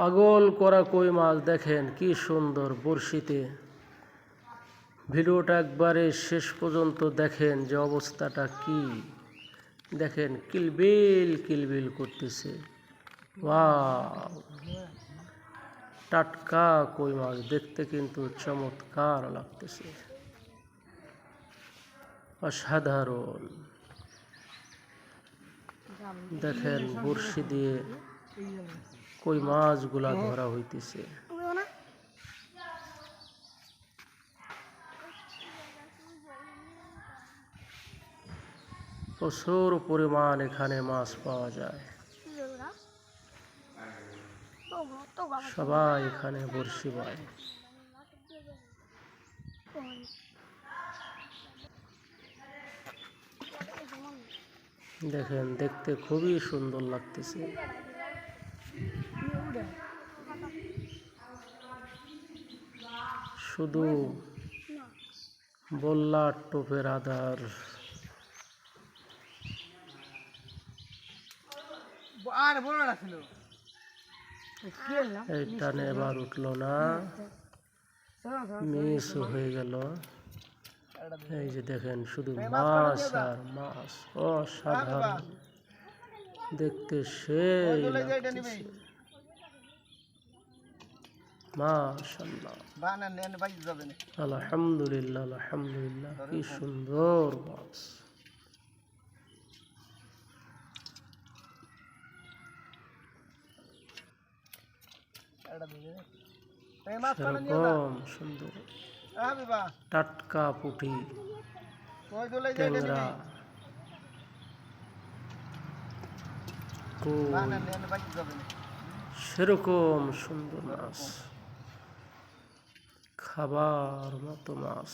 পাগল করা কই মাছ দেখেন কি সুন্দর বড়শিতে। ভিডিওটা একবারে শেষ পর্যন্ত দেখেন যে অবস্থাটা কি। দেখেন কিলবিল কিলবিল করতেছে। ওয়াও, টাটকা কই মাছ দেখতে কিন্তু চমৎকার লাগতেছে, অসাধারণ। দেখেন বড়শি দিয়ে কই মাছগুলা ধরা হইতেছে। প্রচুর পরিমাণ এখানে মাছ পাওয়া যায়। সবাই এখানে বড়শি বায়। দেখেন দেখতে খুবই সুন্দর লাগতেছে। শুধু বল্লার টোপের আধার। এই টানে এবার উঠলো না, মিস হয়ে গেল। এই যে দেখেন শুধু মাছ আর মাছ, অসাধারণ দেখতে সেই লাগতেছে। মাশাআল্লাহ, আলহামদুলিল্লাহ আলহামদুলিল্লাহ, কি সুন্দর মাছ। সেরকম সুন্দর টাটকা পুঁটি, ট্যাংরা, সেরকম সুন্দর মাছ, খাবার মতো মাছ।